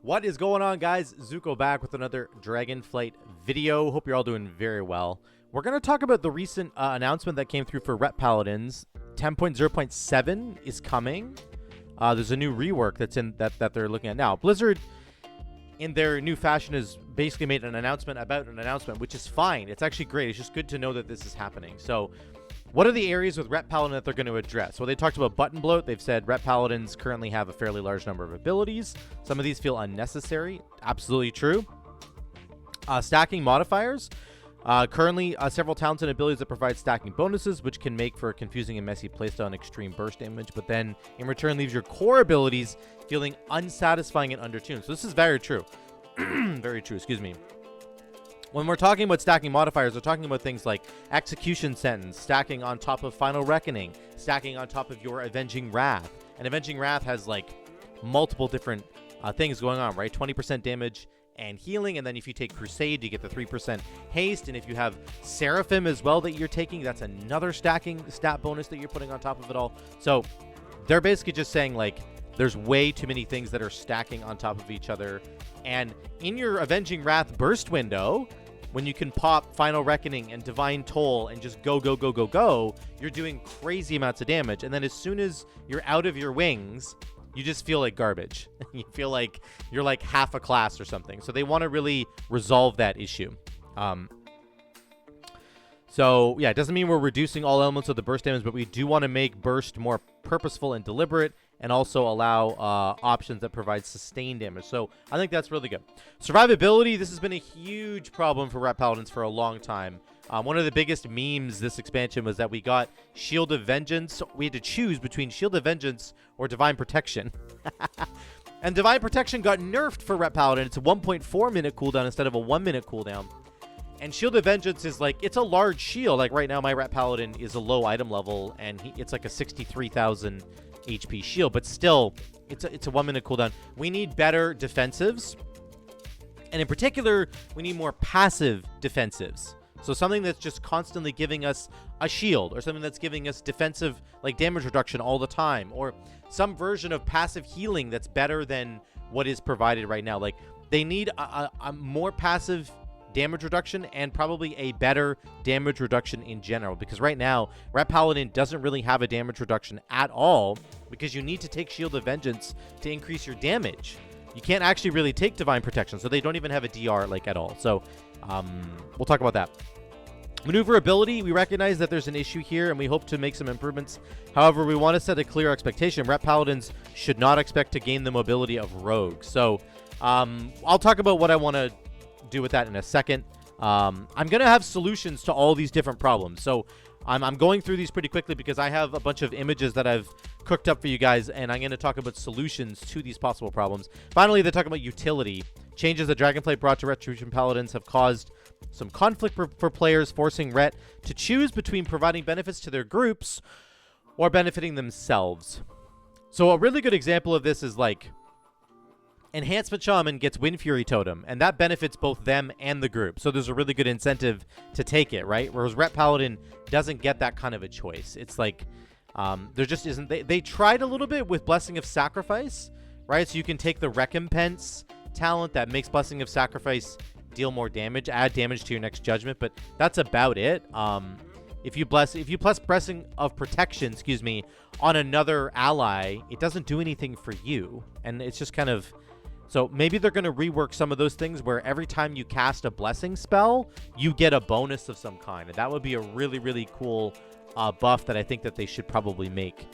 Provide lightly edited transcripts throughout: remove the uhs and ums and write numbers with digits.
What is going on, guys? Zuko back with another Dragonflight video. Hope you're all doing very well. We're going to talk about the recent announcement that came through for Ret Paladins. 10.0.7 is coming. There's a new rework that's in that they're looking at now. Blizzard, in their new fashion, has basically made an announcement about an announcement, which is fine. It's actually great. It's just good to know that this is happening. So, what are the areas with Ret Paladin that they're going to address? Well, they talked about button bloat. They've said Ret Paladins currently have a fairly large number of abilities. Some of these feel unnecessary. Absolutely true. Stacking modifiers. Currently, several talents and abilities that provide stacking bonuses, which can make for a confusing and messy playstyle and extreme burst damage, but then in return leaves your core abilities feeling unsatisfying and undertuned. So this is very true. Very true, excuse me. When we're talking about stacking modifiers, we're talking about things like Execution Sentence, stacking on top of Final Reckoning, stacking on top of your Avenging Wrath. And Avenging Wrath has like multiple different things going on, right? 20% damage and healing, and then if you take Crusade, you get the 3% haste, and if you have Seraphim as well that you're taking, that's another stacking stat bonus that you're putting on top of it all. So they're basically just saying, like, there's way too many things that are stacking on top of each other. And in your Avenging Wrath burst window, when you can pop Final Reckoning and Divine Toll and just go, you're doing crazy amounts of damage. And then as soon as you're out of your wings, you just feel like garbage. You feel like you're like half a class or something. So they want to really resolve that issue. So, yeah, it doesn't mean we're reducing all elements of the burst damage, but we do want to make burst more purposeful and deliberate, and also allow options that provide sustained damage. So I think that's really good. Survivability, this has been a huge problem for Ret Paladins for a long time. One of the biggest memes this expansion was that we got Shield of Vengeance. We had to choose between Shield of Vengeance or Divine Protection. And Divine Protection got nerfed for Ret Paladin. It's a 1.4 minute cooldown instead of a 1 minute cooldown. And Shield of Vengeance is like, it's a large shield. Like right now, my Ret Paladin is a low item level, and it's like a 63,000 HP shield, but still, it's a 1 minute cooldown. We need better defensives, and in particular, we need more passive defensives. So something that's just constantly giving us a shield, or something that's giving us defensive, like damage reduction all the time, or some version of passive healing that's better than what is provided right now. Like, they need a more passive damage reduction, and probably a better damage reduction in general, because right now Ret Paladin doesn't really have a damage reduction at all, because you need to take Shield of Vengeance to increase your damage. You can't actually really take Divine Protection, so they don't even have a DR like at all. So we'll talk about that. Maneuverability, we recognize that there's an issue here, and we hope to make some improvements. However, we want to set a clear expectation. Ret Paladins should not expect to gain the mobility of rogues. So I'll talk about what I want to do with that in a second. I'm going to have solutions to all these different problems. So I'm going through these pretty quickly because I have a bunch of images that I've cooked up for you guys, and I'm going to talk about solutions to these possible problems. Finally, they talk about utility. Changes that Dragonflight brought to Retribution Paladins have caused some conflict for players, forcing Ret to choose between providing benefits to their groups or benefiting themselves. So a really good example of this is like Enhancement Shaman gets Wind Fury Totem, and that benefits both them and the group. So there's a really good incentive to take it, right? Whereas Ret Paladin doesn't get that kind of a choice. It's like, there just isn't. They tried a little bit with Blessing of Sacrifice, right? So you can take the Recompense talent that makes Blessing of Sacrifice deal more damage, add damage to your next judgment, but that's about it. If you bless Blessing of Protection, excuse me, on another ally, it doesn't do anything for you, and it's just kind of. So maybe they're going to rework some of those things where every time you cast a blessing spell, you get a bonus of some kind. And that would be a really, really cool buff that I think that they should probably make.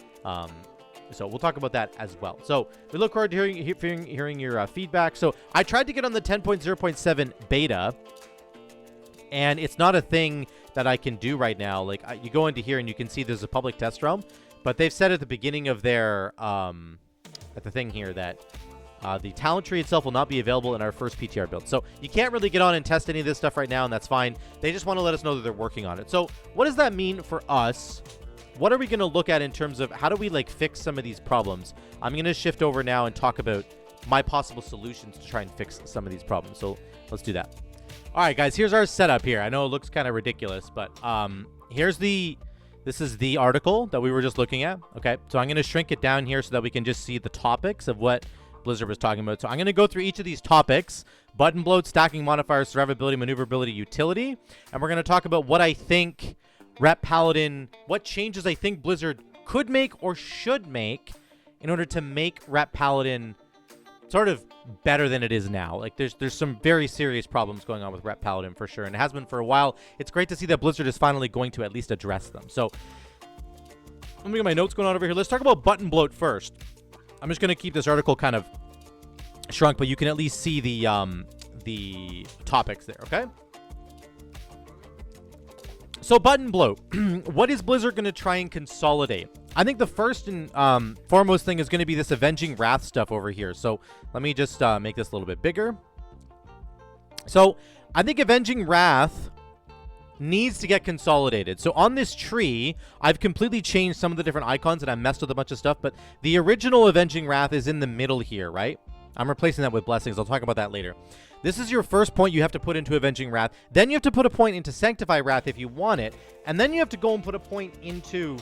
So we'll talk about that as well. So we look forward to hearing your feedback. So I tried to get on the 10.0.7 beta, and it's not a thing that I can do right now. Like, you go into here and you can see there's a public test realm, but they've said at the beginning of their, at the thing here that the talent tree itself will not be available in our first PTR build. So you can't really get on and test any of this stuff right now, and that's fine. They just want to let us know that they're working on it. So what does that mean for us? What are we going to look at in terms of how do we like fix some of these problems? I'm going to shift over now and talk about my possible solutions to try and fix some of these problems. So let's do that. All right, guys, here's our setup here. I know it looks kind of ridiculous, but this is the article that we were just looking at. Okay, so I'm going to shrink it down here so that we can just see the topics of what Blizzard was talking about. So I'm going to go through each of these topics: button bloat, stacking modifiers, survivability, maneuverability, utility. And we're going to talk about what I think Rep Paladin, what changes I think Blizzard could make or should make in order to make Rep Paladin sort of better than it is now. Like, there's some very serious problems going on with Rep Paladin for sure, and it has been for a while. It's great to see that Blizzard is finally going to at least address them. So let me get my notes going on over here. Let's talk about button bloat first. I'm just going to keep this article kind of shrunk, but you can at least see the topics there, okay? So button bloat. What is Blizzard going to try and consolidate? I think the first and foremost thing is going to be this Avenging Wrath stuff over here. So let me just make this a little bit bigger. So I think Avenging Wrath needs to get consolidated. So on this tree, I've completely changed some of the different icons and I messed with a bunch of stuff, but the original Avenging Wrath is in the middle here, right? I'm replacing that with Blessings. I'll talk about that later. This is your first point you have to put into Avenging Wrath. Then you have to put a point into Sanctify Wrath if you want it. And then you have to go and put a point into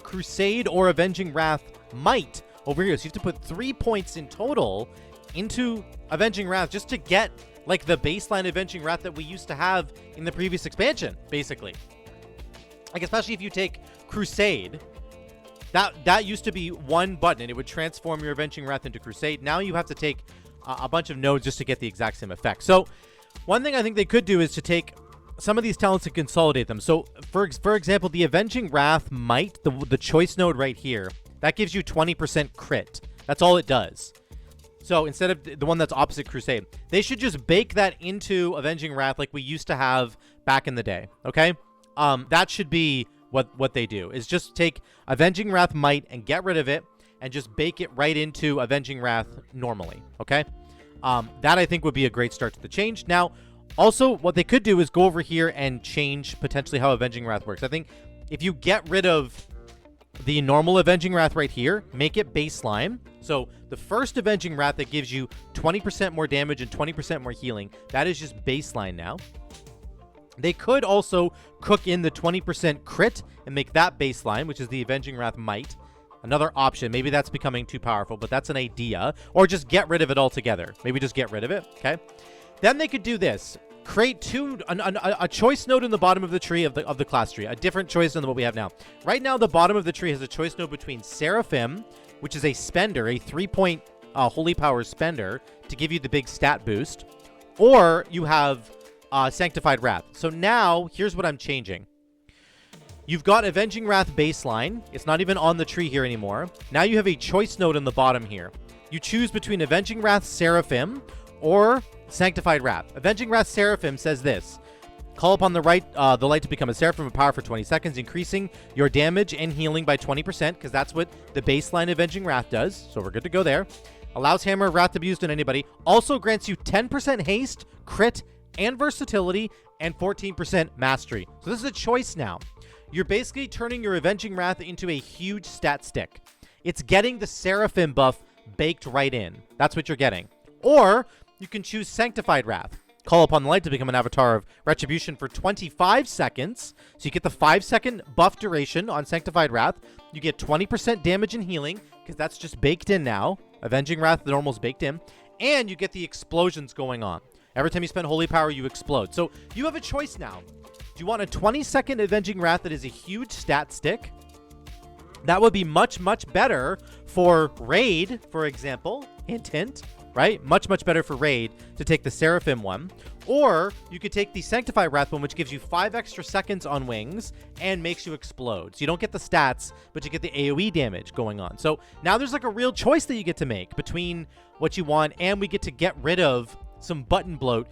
Crusade or Avenging Wrath Might over here. So you have to put 3 points in total into Avenging Wrath just to get like the baseline Avenging Wrath that we used to have in the previous expansion, basically. Like, especially if you take Crusade, that used to be one button and it would transform your Avenging Wrath into Crusade. Now you have to take a bunch of nodes just to get the exact same effect. So one thing I think they could do is to take some of these talents and consolidate them. So for example, the Avenging Wrath Might, the choice node right here, that gives you 20% crit. That's all it does. So instead of the one that's opposite Crusade, they should just bake that into Avenging Wrath like we used to have back in the day, okay? That should be what they do, is just take Avenging Wrath Might and get rid of it and just bake it right into Avenging Wrath normally, okay? That I think would be a great start to the change. Now, also, what they could do is go over here and change potentially how Avenging Wrath works. I think if you get rid of the normal Avenging Wrath right here, make it baseline. So the first Avenging Wrath that gives you 20% more damage and 20% more healing, that is just baseline now. They could also cook in the 20% crit and make that baseline, which is the Avenging Wrath Might. Another option. Maybe that's becoming too powerful, but that's an idea. Or just get rid of it altogether. Maybe just get rid of it, okay? Then they could do this. Create a choice node in the bottom of the tree of the class tree. A different choice than what we have now. Right now, the bottom of the tree has a choice node between Seraphim, which is a spender, a 3-point Holy Power spender to give you the big stat boost. Or you have Sanctified Wrath. So now, here's what I'm changing. You've got Avenging Wrath baseline. It's not even on the tree here anymore. Now you have a choice node in the bottom here. You choose between Avenging Wrath Seraphim or Sanctified Wrath. Avenging Wrath Seraphim says this. Call upon the light to become a Seraphim of power for 20 seconds, increasing your damage and healing by 20%, because that's what the baseline Avenging Wrath does. So we're good to go there. Allows Hammer of Wrath to be used on anybody. Also grants you 10% haste, crit, and versatility, and 14% mastery. So this is a choice now. You're basically turning your Avenging Wrath into a huge stat stick. It's getting the Seraphim buff baked right in. That's what you're getting. Or you can choose Sanctified Wrath. Call upon the light to become an avatar of retribution for 25 seconds. So you get the 5-second buff duration on Sanctified Wrath. You get 20% damage and healing, because that's just baked in now. Avenging Wrath, the normal's baked in. And you get the explosions going on. Every time you spend Holy Power, you explode. So you have a choice now. Do you want a 20-second Avenging Wrath that is a huge stat stick? That would be much, much better for Raid, for example. Hint, hint. Right? Much, much better for Raid to take the Seraphim one. Or you could take the Sanctify Wrath one, which gives you 5 extra seconds on wings and makes you explode. So you don't get the stats, but you get the AoE damage going on. So now there's like a real choice that you get to make between what you want, and we get to get rid of some button bloat,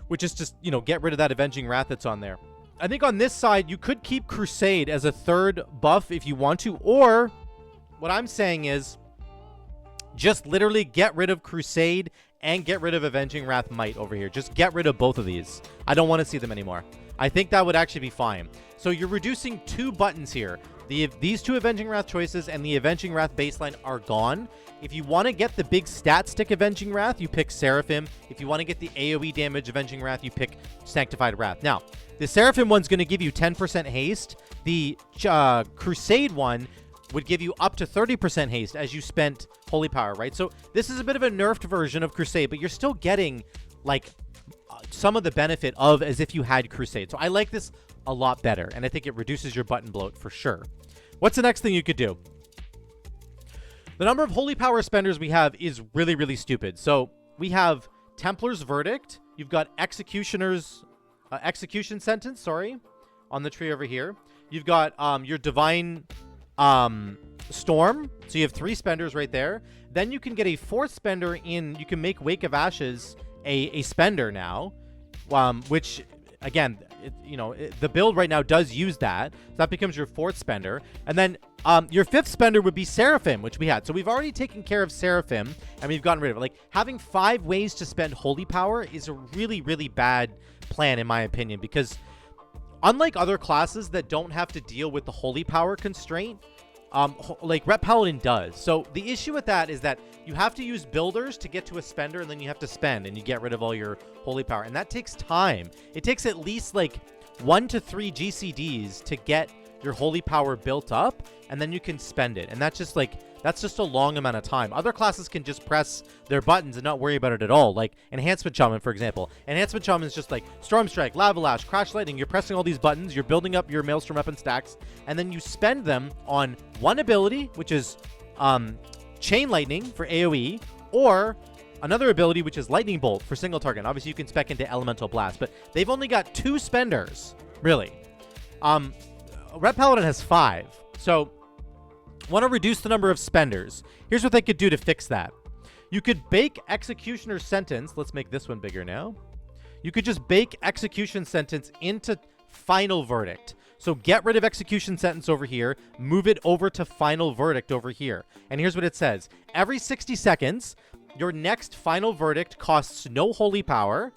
which is just, you know, get rid of that Avenging Wrath that's on there. I think on this side, you could keep Crusade as a third buff if you want to, or what I'm saying is just literally get rid of Crusade and get rid of Avenging Wrath Might over here. Just get rid of both of these. I don't want to see them anymore. I think that would actually be fine. So you're reducing 2 buttons here. These 2 Avenging Wrath choices and the Avenging Wrath baseline are gone. If you want to get the big stat stick Avenging Wrath, you pick Seraphim. If you want to get the AoE damage Avenging Wrath, you pick Sanctified Wrath. Now, the Seraphim one's going to give you 10% haste. The Crusade one would give you up to 30% haste as you spent Holy Power, right? So this is a bit of a nerfed version of Crusade, but you're still getting, like, some of the benefit of as if you had Crusade. So I like this a lot better, and I think it reduces your button bloat for sure. What's the next thing you could do? The number of Holy Power spenders we have is really, really stupid. So we have Templar's Verdict. You've got Executioner's Execution Sentence, sorry, on the tree over here. You've got your Divine Storm. So you have 3 spenders right there. Then you can get a 4th spender in. You can make Wake of Ashes a spender now, which, again, the build right now does use that. So that becomes your 4th spender. And then your 5th spender would be Seraphim, which we had. So we've already taken care of Seraphim, and we've gotten rid of it. Like, having 5 ways to spend Holy Power is a really, really bad plan, in my opinion, because unlike other classes that don't have to deal with the Holy Power constraint, like Ret Paladin does. So the issue with that is that you have to use builders to get to a spender, and then you have to spend, and you get rid of all your Holy Power. And that takes time. It takes at least like 1 to 3 GCDs to get your Holy Power built up, and then you can spend it. And that's just a long amount of time. Other classes can just press their buttons and not worry about it at all. Like Enhancement Shaman, for example. Enhancement Shaman is just like Storm Strike, Lava Lash, Crash Lightning. You're pressing all these buttons, you're building up your Maelstrom weapon stacks, and then you spend them on one ability, which is Chain Lightning for AoE, or another ability, which is Lightning Bolt for single target. And obviously, you can spec into Elemental Blast, but they've only got 2 spenders, really. Ret Paladin has 5. So want to reduce the number of spenders. Here's what they could do to fix that. You could bake Executioner's Sentence. Let's make this one bigger now. You could just bake Execution Sentence into Final Verdict. So get rid of Execution Sentence over here, move it over to Final Verdict over here. And here's what it says. Every 60 seconds, your next Final Verdict costs no Holy Power,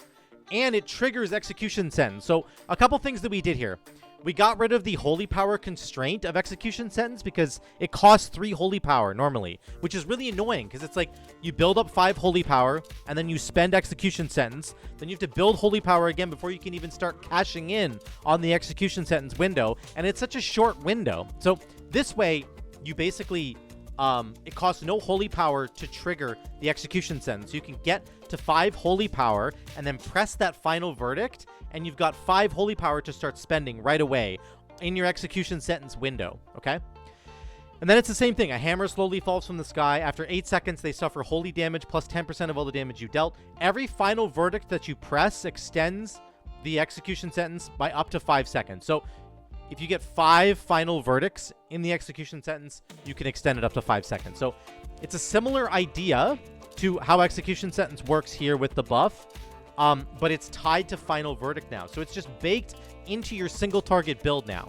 and it triggers Execution Sentence. So a couple things that we did here. We got rid of the Holy Power constraint of Execution Sentence because it costs 3 Holy Power normally, which is really annoying because it's like you build up 5 Holy Power and then you spend Execution Sentence. Then you have to build Holy Power again before you can even start cashing in on the Execution Sentence window. And it's such a short window. So this way, you basically, it costs no Holy Power to trigger the Execution Sentence. You can get to 5 Holy Power and then press that Final Verdict, and you've got 5 Holy Power to start spending right away in your Execution Sentence window, okay? And then it's the same thing. A hammer slowly falls from the sky. After 8 seconds, they suffer holy damage plus 10% of all the damage you dealt. Every Final Verdict that you press extends the Execution Sentence by up to 5 seconds. So if you get 5 Final Verdicts in the Execution Sentence, you can extend it up to 5 seconds. So it's a similar idea to how Execution Sentence works here with the buff, but it's tied to Final Verdict now. So it's just baked into your single target build now.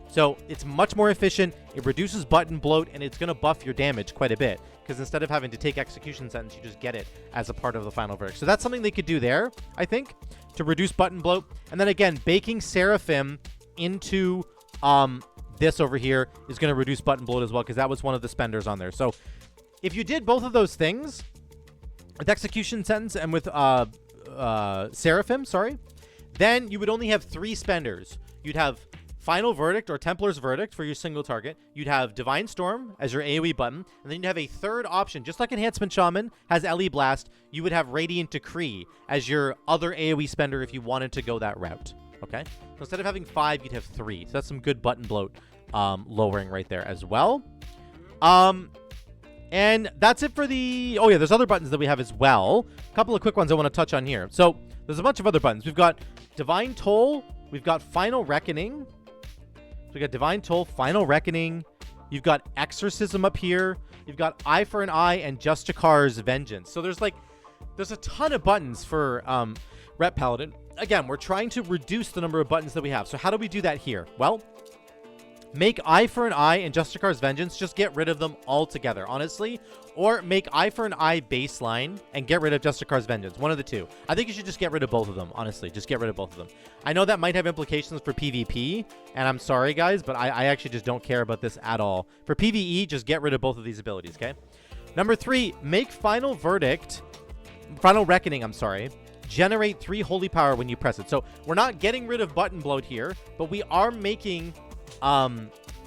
So it's much more efficient, it reduces button bloat, and it's going to buff your damage quite a bit. Because instead of having to take Execution Sentence, you just get it as a part of the Final Verdict. So that's something they could do there, I think, to reduce button bloat. And then again, baking Seraphim into this over here is going to reduce button bloat as well, because that was one of the spenders on there. So if you did both of those things, with Execution Sentence and with Seraphim, then you would only have 3 spenders. You'd have Final Verdict or Templar's Verdict for your single target. You'd have Divine Storm as your AoE button. And then you'd have a third option. Just like Enhancement Shaman has LE Blast, you would have Radiant Decree as your other AoE spender if you wanted to go that route. Okay? So instead of having 5, you'd have 3. So that's some good button bloat lowering right there as well. And that's it for the... Oh, yeah, there's other buttons that we have as well. A couple of quick ones I want to touch on here. So there's a bunch of other buttons. We've got Divine Toll. We've got Final Reckoning. So we got Divine Toll, Final Reckoning. You've got Exorcism up here. You've got Eye for an Eye and Justicar's Vengeance. So there's a ton of buttons for Ret Paladin. Again, we're trying to reduce the number of buttons that we have. So how do we do that here? Well, make Eye for an Eye and Justicar's Vengeance. Just get rid of them altogether, honestly. Or make Eye for an Eye baseline and get rid of Justicar's Vengeance. One of the two. I think you should just get rid of both of them, honestly. Just get rid of both of them. I know that might have implications for PvP, and I'm sorry, guys, but I actually just don't care about this at all. For PvE, just get rid of both of these abilities, okay? Number 3, make Final Reckoning, generate 3 Holy Power when you press it. So we're not getting rid of button bloat here, but we are making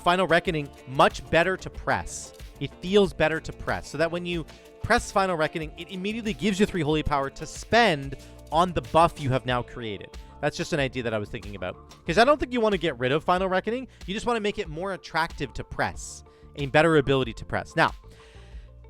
Final Reckoning much better to press. It feels better to press, so that when you press Final Reckoning, it immediately gives you 3 holy power to spend on the buff you have now created. That's just an idea that I was thinking about. Because I don't think you want to get rid of Final Reckoning. You just want to make it more attractive to press. A better ability to press. Now,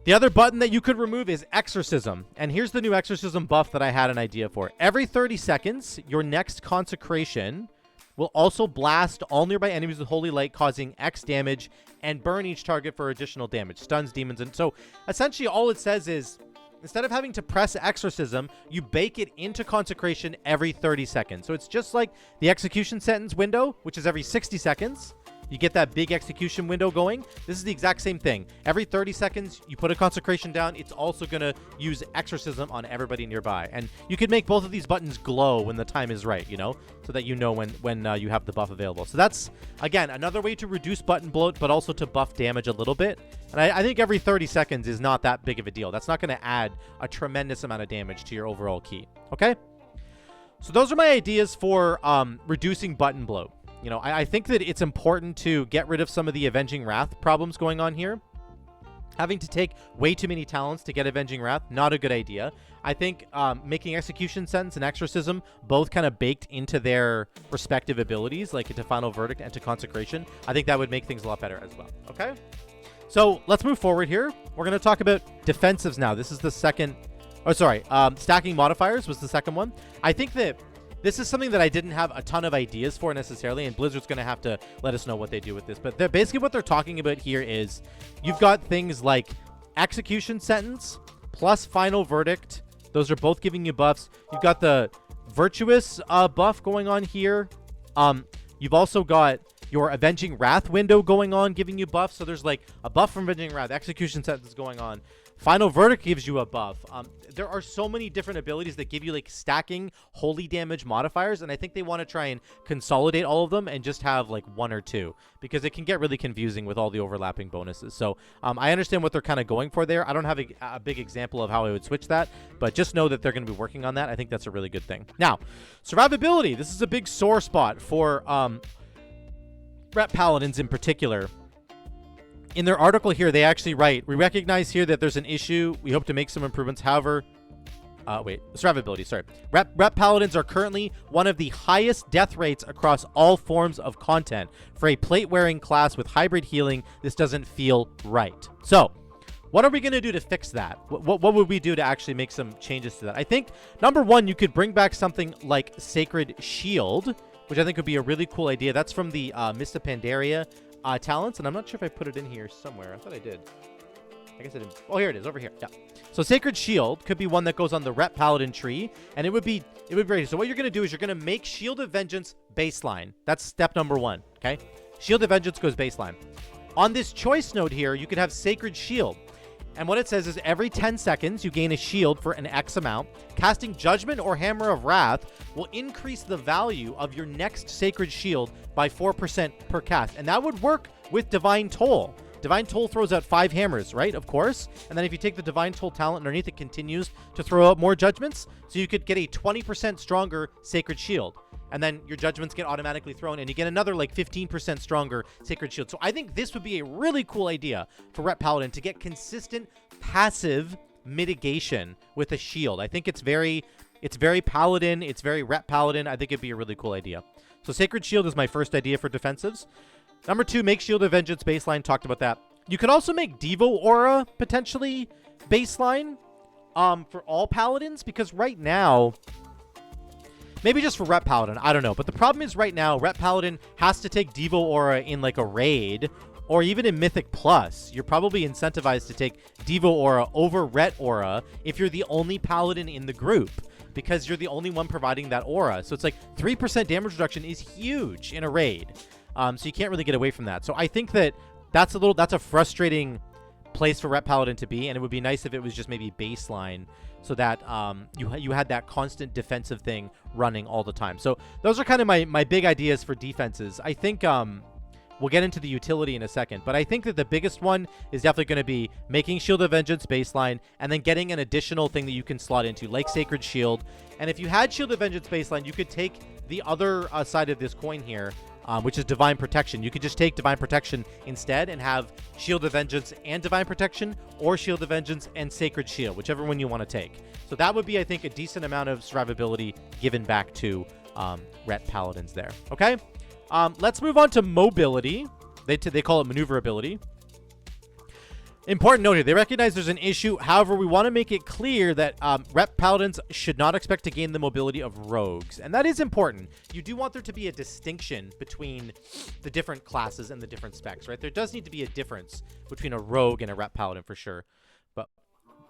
the other button that you could remove is Exorcism. And here's the new Exorcism buff that I had an idea for. Every 30 seconds, your next Consecration will also blast all nearby enemies with Holy Light, causing X damage, and burn each target for additional damage. Stuns demons. And so, essentially, all it says is, instead of having to press Exorcism, you bake it into Consecration every 30 seconds. So it's just like the execution sentence window, which is every 60 seconds. You get that big execution window going. This is the exact same thing. Every 30 seconds, you put a Consecration down. It's also going to use Exorcism on everybody nearby. And you could make both of these buttons glow when the time is right, you know, so that you know when you have the buff available. So that's, again, another way to reduce button bloat, but also to buff damage a little bit. And I think every 30 seconds is not that big of a deal. That's not going to add a tremendous amount of damage to your overall key. Okay? So those are my ideas for reducing button bloat. You know, I think that it's important to get rid of some of the Avenging Wrath problems going on here. Having to take way too many talents to get Avenging Wrath, not a good idea. I think making Execution Sentence and Exorcism both kind of baked into their respective abilities, like into Final Verdict and to Consecration, I think that would make things a lot better as well. Okay? So let's move forward here. We're going to talk about defensives now. This is the second... Oh, sorry. Stacking Modifiers was the second one. I think that this is something that I didn't have a ton of ideas for necessarily, and Blizzard's going to have to let us know what they do with this. But basically what they're talking about here is you've got things like Execution Sentence plus Final Verdict. Those are both giving you buffs. You've got the Virtuous buff going on here. You've also got your Avenging Wrath window going on, giving you buffs. So there's like a buff from Avenging Wrath. Execution Sentence going on. Final Verdict gives you a buff. There are so many different abilities that give you like stacking holy damage modifiers, and I think they want to try and consolidate all of them and just have like 1 or 2, because it can get really confusing with all the overlapping bonuses. So I understand what they're kind of going for there. I don't have a big example of how I would switch that, but just know that they're going to be working on that. I think that's a really good thing. Now, survivability. This is a big sore spot for Rep Paladins in particular. In their article here, they actually write, we recognize here that there's an issue. We hope to make some improvements. However, survivability, sorry. Rep Paladins are currently one of the highest death rates across all forms of content. For a plate-wearing class with hybrid healing, this doesn't feel right. So, what are we going to do to fix that? What would we do to actually make some changes to that? I think, number one, you could bring back something like Sacred Shield, which I think would be a really cool idea. That's from the Mista Pandaria talents, and I'm not sure if I put it in here somewhere. I thought I did. I guess I didn't. Oh, here it is, over here. Yeah. So Sacred Shield could be one that goes on the Rep Paladin tree, and it would be great. So what you're going to do is you're going to make Shield of Vengeance baseline. That's step number 1, okay? Shield of Vengeance goes baseline. On this choice node here, you could have Sacred Shield. And what it says is every 10 seconds, you gain a shield for an X amount. Casting Judgment or Hammer of Wrath will increase the value of your next Sacred Shield by 4% per cast. And that would work with Divine Toll. Divine Toll throws out 5 hammers, right? Of course. And then if you take the Divine Toll talent underneath, it continues to throw out more judgments. So you could get a 20% stronger Sacred Shield. And then your judgments get automatically thrown, and you get another like 15% stronger Sacred Shield. So I think this would be a really cool idea for Rep Paladin to get consistent passive mitigation with a shield. I think it's very Paladin. It's very Rep Paladin. I think it'd be a really cool idea. So Sacred Shield is my first idea for defensives. Number 2, make Shield of Vengeance baseline. Talked about that. You could also make Devo Aura potentially baseline for all Paladins, because right now, maybe just for Rep Paladin, I don't know. But the problem is right now, Rep Paladin has to take Devo Aura in like a raid, or even in Mythic Plus. You're probably incentivized to take Devo Aura over Ret Aura if you're the only Paladin in the group, because you're the only one providing that aura. So it's like 3% damage reduction is huge in a raid. So you can't really get away from that. So I think that that's a frustrating place for Rep Paladin to be, and it would be nice if it was just maybe baseline, so that you had that constant defensive thing running all the time. So those are kind of my big ideas for defenses. I think we'll get into the utility in a second, but I think that the biggest one is definitely going to be making Shield of Vengeance baseline, and then getting an additional thing that you can slot into, like Sacred Shield. And if you had Shield of Vengeance baseline, you could take the other side of this coin here, which is Divine Protection. You could just take Divine Protection instead and have Shield of Vengeance and Divine Protection, or Shield of Vengeance and Sacred Shield, whichever one you want to take. So that would be, I think, a decent amount of survivability given back to Ret Paladins there. Okay? Let's move on to mobility. They call it maneuverability. Important note here, they recognize there's an issue. However, we want to make it clear that Ret Paladins should not expect to gain the mobility of rogues. And that is important. You do want there to be a distinction between the different classes and the different specs, right? There does need to be a difference between a rogue and a Ret Paladin for sure. But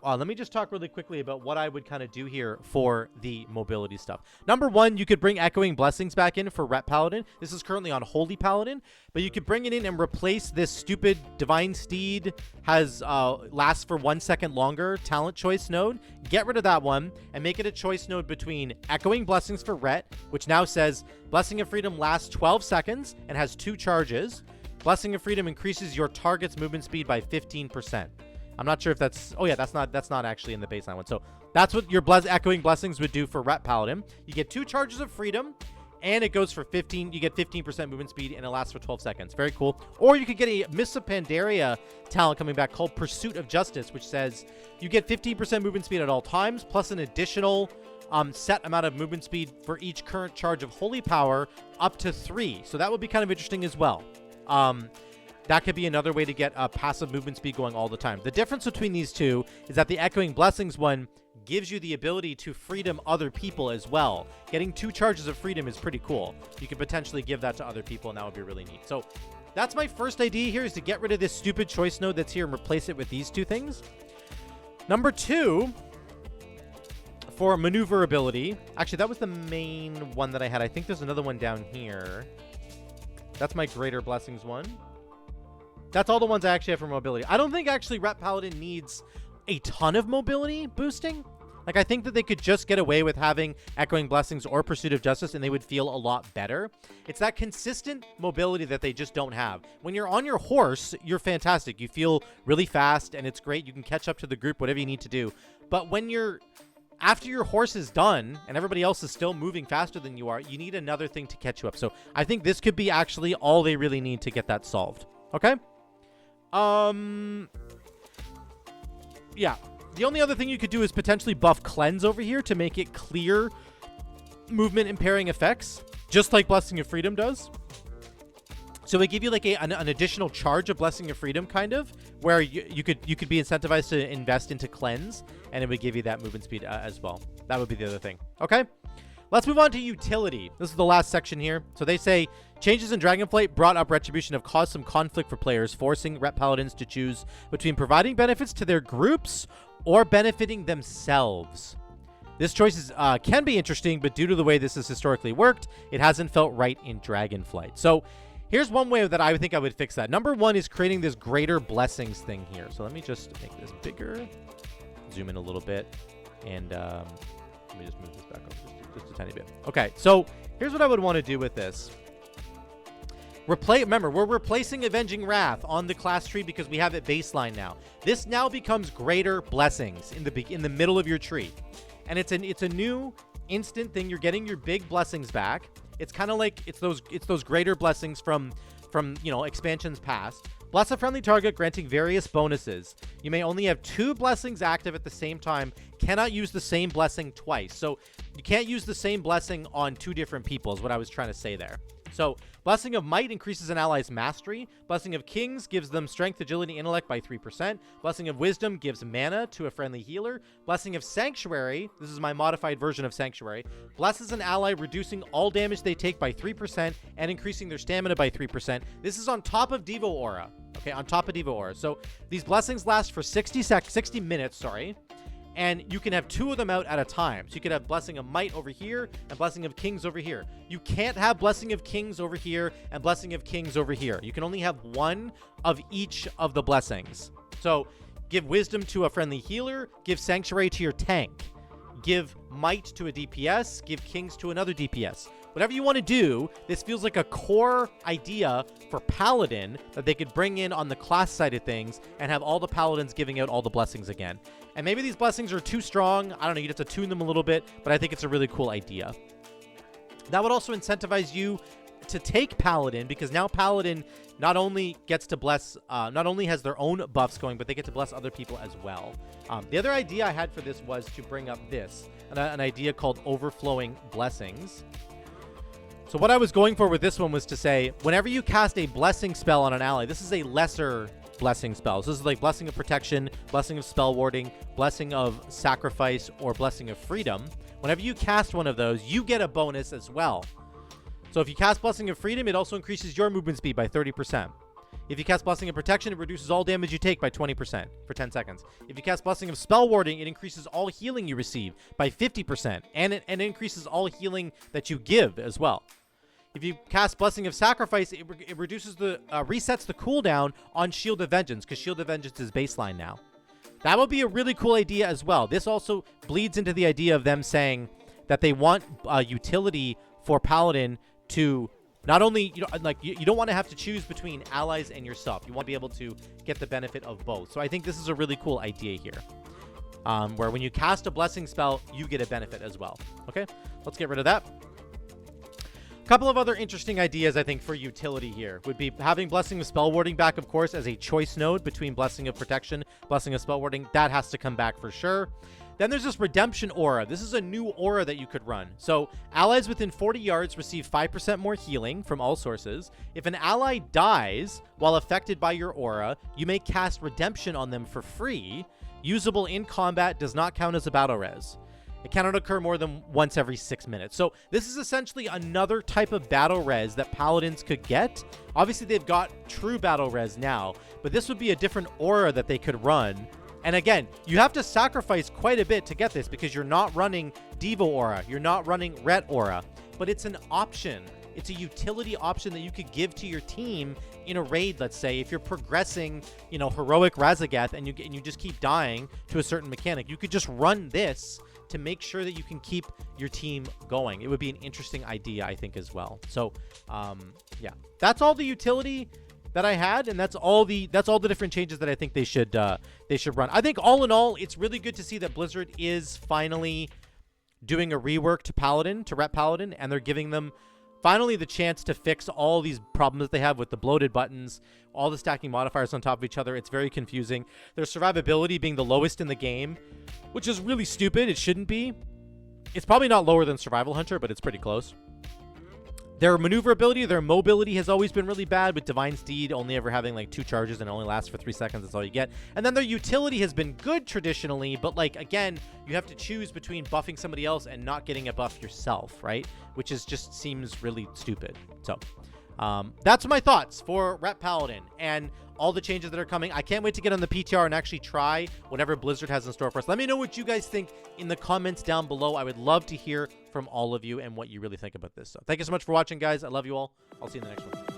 let me just talk really quickly about what I would kind of do here for the mobility stuff. Number one, you could bring Echoing Blessings back in for Ret Paladin. This is currently on Holy Paladin, but you could bring it in and replace this stupid Divine Steed has lasts for 1 second longer talent choice node. Get rid of that one and make it a choice node between Echoing Blessings for Ret, which now says Blessing of Freedom lasts 12 seconds and has 2 charges. Blessing of Freedom increases your target's movement speed by 15%. I'm not sure if that's... Oh, yeah, that's not actually in the baseline one. So that's what your Echoing Blessings would do for Ret Paladin. You get 2 charges of freedom, and it goes for 15... You get 15% movement speed, and it lasts for 12 seconds. Very cool. Or you could get a Mists of Pandaria talent coming back called Pursuit of Justice, which says you get 15% movement speed at all times, plus an additional set amount of movement speed for each current charge of Holy Power, up to 3. So that would be kind of interesting as well. That could be another way to get a passive movement speed going all the time. The difference between these two is that the Echoing Blessings one gives you the ability to freedom other people as well. Getting 2 charges of freedom is pretty cool. You could potentially give that to other people, and that would be really neat. So that's my first idea here, is to get rid of this stupid choice node that's here and replace it with these 2 things. Number 2, for maneuverability. Actually, that was the main one that I had. I think there's another one down here. That's my Greater Blessings one. That's all the ones I actually have for mobility. I don't think actually Ret Paladin needs a ton of mobility boosting. Like, I think that they could just get away with having Echoing Blessings or Pursuit of Justice, and they would feel a lot better. It's that consistent mobility that they just don't have. When you're on your horse, you're fantastic. You feel really fast, and it's great. You can catch up to the group, whatever you need to do. But when you're... After your horse is done, and everybody else is still moving faster than you are, you need another thing to catch you up. So I think this could be actually all they really need to get that solved. Okay? Yeah. The only other thing you could do is potentially buff Cleanse over here to make it clear movement impairing effects, just like Blessing of Freedom does. So they give you like an additional charge of Blessing of Freedom, kind of, where you could be incentivized to invest into Cleanse, and it would give you that movement speed as well. That would be the other thing. Okay? Let's move on to utility. This is the last section here. So they say, changes in Dragonflight brought up Retribution have caused some conflict for players, forcing Ret Paladins to choose between providing benefits to their groups or benefiting themselves. This choice can be interesting, but due to the way this has historically worked, it hasn't felt right in Dragonflight. So here's one way that I think I would fix that. Number one is creating this Greater Blessings thing here. So let me just make this bigger, zoom in a little bit, and let me just move this back up just a tiny bit. Okay, so here's what I would want to do with this. Remember, we're replacing Avenging Wrath on the class tree because we have it baseline now. This now becomes Greater Blessings in the middle of your tree, and it's a new instant thing. You're getting your big blessings back. It's kind of like it's those Greater Blessings from expansions past. Bless a friendly target, granting various bonuses. You may only have 2 blessings active at the same time. Cannot use the same blessing twice. So you can't use the same blessing on 2 different people is what I was trying to say there. So Blessing of Might increases an ally's mastery. Blessing of Kings gives them strength, agility, intellect by 3%. Blessing of Wisdom gives mana to a friendly healer. Blessing of Sanctuary, this is my modified version of Sanctuary, blesses an ally, reducing all damage they take by 3% and increasing their stamina by 3%. This is on top of Devo Aura. Okay, on top of Devo Aura. So these blessings last for 60 minutes, and you can have 2 of them out at a time. So you could have Blessing of Might over here and Blessing of Kings over here. You can't have Blessing of Kings over here and Blessing of Kings over here. You can only have 1 of each of the blessings. So give Wisdom to a friendly healer, give Sanctuary to your tank, give Might to a DPS, give Kings to another DPS. Whatever you want to do, this feels like a core idea for Paladin that they could bring in on the class side of things and have all the Paladins giving out all the blessings again. And maybe these blessings are too strong. I don't know. You'd have to tune them a little bit, but I think it's a really cool idea. That would also incentivize you to take Paladin, because now Paladin not only gets to bless, not only has their own buffs going, but they get to bless other people as well. The other idea I had for this was to bring up this, an idea called overflowing blessings. So what I was going for with this one was to say, whenever you cast a blessing spell on an ally, this is a lesser blessing spell. So this is like blessing of protection, blessing of spell warding, blessing of sacrifice, or blessing of freedom. Whenever you cast one of those, you get a bonus as well. So if you cast blessing of freedom, it also increases your movement speed by 30%. If you cast blessing of protection, it reduces all damage you take by 20% for 10 seconds. If you cast blessing of spell warding, it increases all healing you receive by 50%, and it increases all healing that you give as well. If you cast Blessing of Sacrifice, it reduces the resets the cooldown on Shield of Vengeance, because Shield of Vengeance is baseline now. That would be a really cool idea as well. This also bleeds into the idea of them saying that they want utility for Paladin to not only, you don't want to have to choose between allies and yourself. You want to be able to get the benefit of both. So I think this is a really cool idea here, where when you cast a blessing spell, you get a benefit as well. Okay, let's get rid of that. A couple of other interesting ideas, I think, for utility here would be having Blessing of Spell Warding back, of course, as a choice node between Blessing of Protection, Blessing of Spell Warding. That has to come back for sure. Then there's this Redemption Aura. This is a new aura that you could run. So allies within 40 yards receive 5% more healing from all sources. If an ally dies while affected by your aura, you may cast Redemption on them for free. Usable in combat, does not count as a battle res. It cannot occur more than once every 6 minutes. So this is essentially another type of battle res that Paladins could get. Obviously, they've got true battle res now, but this would be a different aura that they could run. And again, you have to sacrifice quite a bit to get this, because you're not running Devo Aura. You're not running Ret Aura. But it's an option. It's a utility option that you could give to your team in a raid, let's say. If you're progressing, you know, Heroic Razageth, and you just keep dying to a certain mechanic, you could just run this to make sure that you can keep your team going. It would be an interesting idea, I think, as well. So, yeah, that's all the utility that I had, and that's all the different changes that I think they should run. I think all in all, it's really good to see that Blizzard is finally doing a rework to Paladin, to Ret Paladin, and they're giving them finally the chance to fix all these problems that they have with the bloated buttons, all the stacking modifiers on top of each other. It's very confusing. Their survivability being the lowest in the game, which is really stupid. It shouldn't be. It's probably not lower than Survival Hunter, but it's pretty close. Their maneuverability, their mobility has always been really bad, with Divine Steed only ever having like 2 charges and it only lasts for 3 seconds. That's all you get. And then their utility has been good traditionally, but like, again, you have to choose between buffing somebody else and not getting a buff yourself, right? Which is just seems really stupid. So that's my thoughts for Ret Paladin and all the changes that are coming. I can't wait to get on the PTR and actually try whatever Blizzard has in store for us. Let me know what you guys think in the comments down below. I would love to hear from all of you and what you really think about this. So thank you so much for watching, guys. I love you all. I'll see you in the next one.